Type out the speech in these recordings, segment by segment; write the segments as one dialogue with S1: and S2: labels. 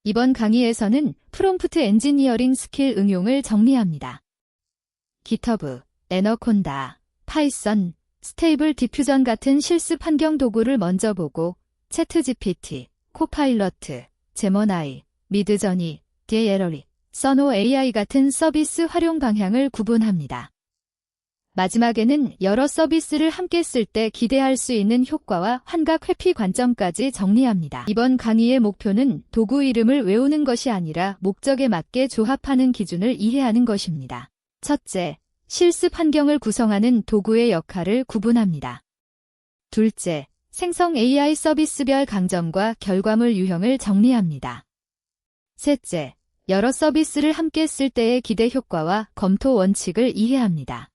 S1: 이번 강의에서는 프롬프트 엔지니어링 스킬 응용을 정리합니다. GitHub, 애너콘다, 파이썬, 스테이블 디퓨전 같은 실습 환경 도구를 먼저 보고 챗GPT, 코파일러트, 제머나이, 미드저니, DALL-E, 서노 AI 같은 서비스 활용 방향을 구분합니다. 마지막에는 여러 서비스를 함께 쓸 때 기대할 수 있는 효과와 환각 회피 관점까지 정리합니다. 이번 강의의 목표는 도구 이름을 외우는 것이 아니라 목적에 맞게 조합하는 기준을 이해하는 것입니다. 첫째, 실습 환경을 구성하는 도구의 역할을 구분합니다. 둘째, 생성 AI 서비스별 강점과 결과물 유형을 정리합니다. 셋째, 여러 서비스를 함께 쓸 때의 기대 효과와 검토 원칙을 이해합니다.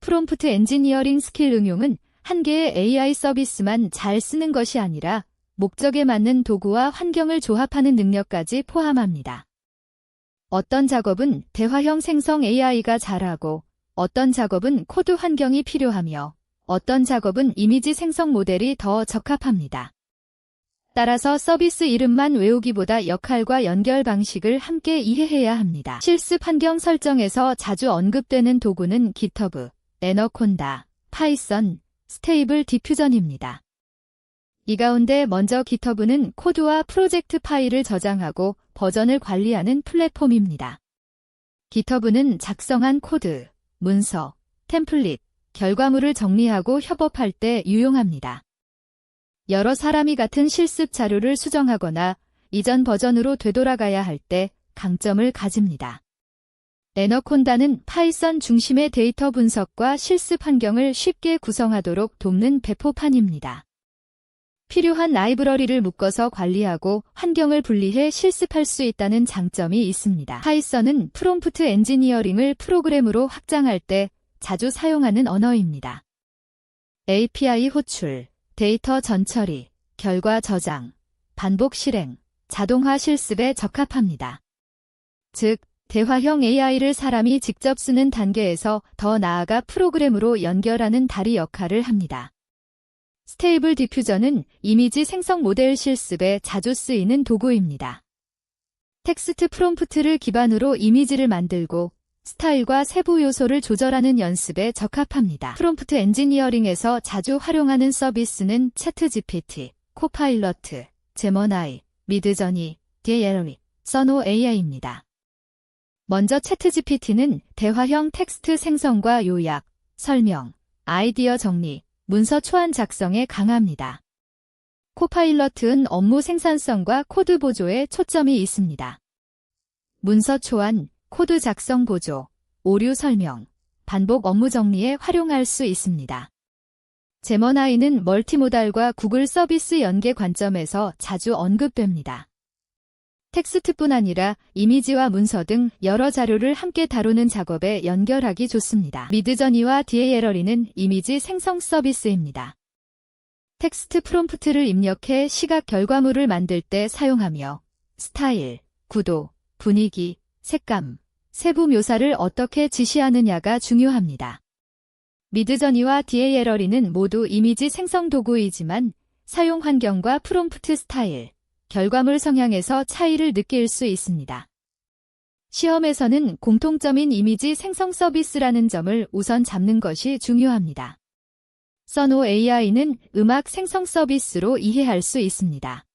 S1: 프롬프트 엔지니어링 스킬 응용은 한 개의 AI 서비스만 잘 쓰는 것이 아니라 목적에 맞는 도구와 환경을 조합하는 능력까지 포함합니다. 어떤 작업은 대화형 생성 AI가 잘하고 어떤 작업은 코드 환경이 필요하며 어떤 작업은 이미지 생성 모델이 더 적합합니다. 따라서 서비스 이름만 외우기보다 역할과 연결 방식을 함께 이해해야 합니다. 실습 환경 설정에서 자주 언급되는 도구는 GitHub, 애너콘다, 파이썬, 스테이블 디퓨전입니다. 이 가운데 먼저 GitHub는 코드와 프로젝트 파일을 저장하고 버전을 관리하는 플랫폼입니다. GitHub는 작성한 코드, 문서, 템플릿, 결과물을 정리하고 협업할 때 유용합니다. 여러 사람이 같은 실습 자료를 수정하거나 이전 버전으로 되돌아가야 할 때 강점을 가집니다. 애너콘다는 파이썬 중심의 데이터 분석과 실습 환경을 쉽게 구성하도록 돕는 배포판입니다. 필요한 라이브러리를 묶어서 관리하고 환경을 분리해 실습할 수 있다는 장점이 있습니다. 파이썬은 프롬프트 엔지니어링을 프로그램으로 확장할 때 자주 사용하는 언어입니다. API 호출, 데이터 전처리, 결과 저장, 반복 실행, 자동화 실습에 적합합니다. 즉, 대화형 AI를 사람이 직접 쓰는 단계에서 더 나아가 프로그램으로 연결하는 다리 역할을 합니다. 스테이블 디퓨전은 이미지 생성 모델 실습에 자주 쓰이는 도구입니다. 텍스트 프롬프트를 기반으로 이미지를 만들고 스타일과 세부 요소를 조절하는 연습에 적합합니다. 프롬프트 엔지니어링에서 자주 활용하는 서비스는 챗GPT, 코파일러트, 제머나이, 미드저니, DALL-E, 서노 AI입니다. 먼저 챗GPT는 대화형 텍스트 생성과 요약, 설명, 아이디어 정리, 문서 초안 작성에 강합니다. 코파일러트는 업무 생산성과 코드 보조에 초점이 있습니다. 문서 초안, 코드 작성 보조, 오류 설명, 반복 업무 정리에 활용할 수 있습니다. 제머나이는 멀티모달과 구글 서비스 연계 관점에서 자주 언급됩니다. 텍스트뿐 아니라 이미지와 문서 등 여러 자료를 함께 다루는 작업에 연결하기 좋습니다. 미드저니와 DALL-E는 이미지 생성 서비스입니다. 텍스트 프롬프트를 입력해 시각 결과물을 만들 때 사용하며 스타일, 구도, 분위기, 색감, 세부 묘사를 어떻게 지시하느냐가 중요합니다. 미드저니와 DALL-E는 모두 이미지 생성 도구이지만 사용 환경과 프롬프트 스타일, 결과물 성향에서 차이를 느낄 수 있습니다. 시험에서는 공통점인 이미지 생성 서비스라는 점을 우선 잡는 것이 중요합니다. 서노 AI는 음악 생성 서비스로 이해할 수 있습니다.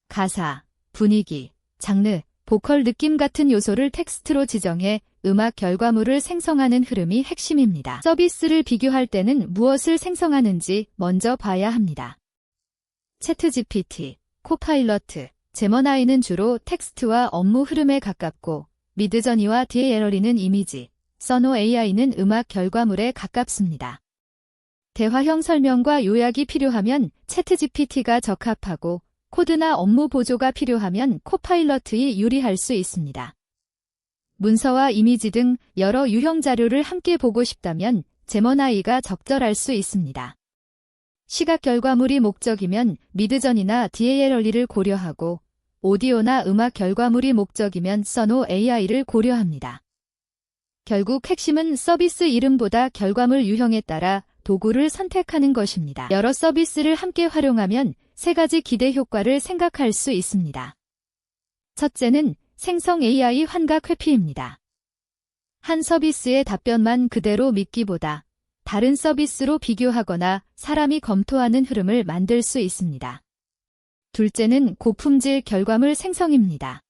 S1: 가사, 분위기, 장르, 보컬 느낌 같은 요소를 텍스트로 지정해 음악 결과물을 생성하는 흐름이 핵심입니다. 서비스를 비교할 때는 무엇을 생성하는지 먼저 봐야 합니다. 챗GPT, 코파일러트, 제머나이는 주로 텍스트와 업무 흐름에 가깝고 미드저니와 DALL-E는 이미지, 서노 AI는 음악 결과물에 가깝습니다. 대화형 설명과 요약이 필요하면 챗GPT가 적합하고 코드나 업무 보조가 필요하면 코파일러트이 유리할 수 있습니다. 문서와 이미지 등 여러 유형 자료를 함께 보고 싶다면 제머나이가 적절할 수 있습니다. 시각 결과물이 목적이면 미드저니나 DALL-E를 고려하고 오디오나 음악 결과물이 목적이면 서노 AI를 고려합니다. 결국 핵심은 서비스 이름보다 결과물 유형에 따라 도구를 선택하는 것입니다. 여러 서비스를 함께 활용하면 세 가지 기대 효과를 생각할 수 있습니다. 첫째는 생성 AI 환각 회피입니다. 한 서비스의 답변만 그대로 믿기보다 다른 서비스로 비교하거나 사람이 검토하는 흐름을 만들 수 있습니다. 둘째는 고품질 결과물 생성입니다.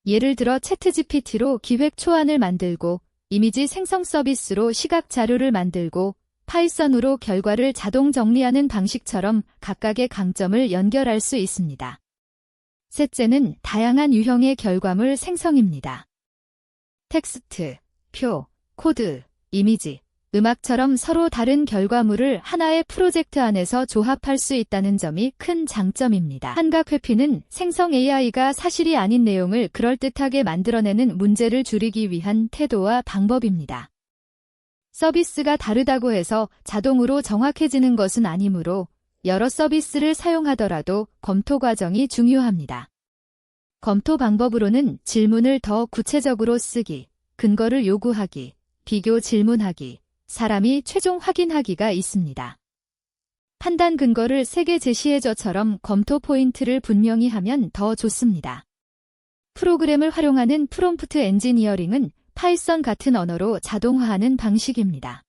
S1: 예를 들어 챗GPT로 기획 초안을 만들고 이미지 생성 서비스로 시각 자료를 만들고 파이썬으로 결과를 자동 정리하는 방식처럼 각각의 강점을 연결할 수 있습니다. 셋째는 다양한 유형의 결과물 생성입니다. 텍스트, 표, 코드, 이미지, 음악처럼 서로 다른 결과물을 하나의 프로젝트 안에서 조합할 수 있다는 점이 큰 장점입니다. 환각 회피는 생성 AI가 사실이 아닌 내용을 그럴듯하게 만들어내는 문제를 줄이기 위한 태도와 방법입니다. 서비스가 다르다고 해서 자동으로 정확해지는 것은 아니므로 여러 서비스를 사용하더라도 검토 과정이 중요합니다. 검토 방법으로는 질문을 더 구체적으로 쓰기, 근거를 요구하기, 비교 질문하기, 사람이 최종 확인하기가 있습니다. 판단 근거를 3개 제시해줘처럼 검토 포인트를 분명히 하면 더 좋습니다. 프로그램을 활용하는 프롬프트 엔지니어링은 파이썬 같은 언어로 자동화하는 방식입니다.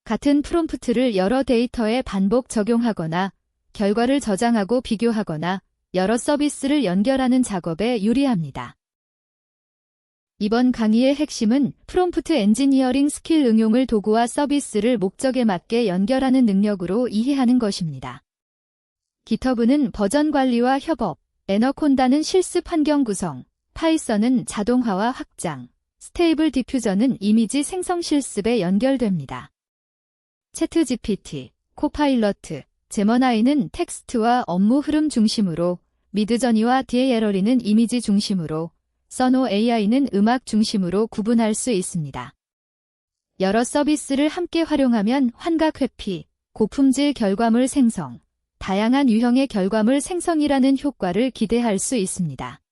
S1: 같은 프롬프트를 여러 데이터에 반복 적용하거나 결과를 저장하고 비교하거나 여러 서비스를 연결하는 작업에 유리합니다. 이번 강의의 핵심은 프롬프트 엔지니어링 스킬 응용을 도구와 서비스를 목적에 맞게 연결하는 능력으로 이해하는 것입니다. GitHub는 버전 관리와 협업, 애너콘다는 실습 환경 구성, 파이썬은 자동화와 확장, 스테이블 디퓨저는 이미지 생성 실습에 연결됩니다. 챗GPT, 코파일러트, 제머나이는 텍스트와 업무 흐름 중심으로, 미드저니와 DALLE는 이미지 중심으로, 서노 AI는 음악 중심으로 구분할 수 있습니다. 여러 서비스를 함께 활용하면 환각 회피, 고품질 결과물 생성, 다양한 유형의 결과물 생성이라는 효과를 기대할 수 있습니다.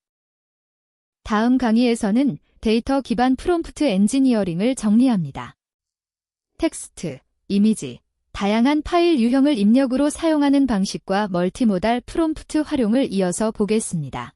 S1: 다음 강의에서는 데이터 기반 프롬프트 엔지니어링을 정리합니다. 텍스트, 이미지, 다양한 파일 유형을 입력으로 사용하는 방식과 멀티모달 프롬프트 활용을 이어서 보겠습니다.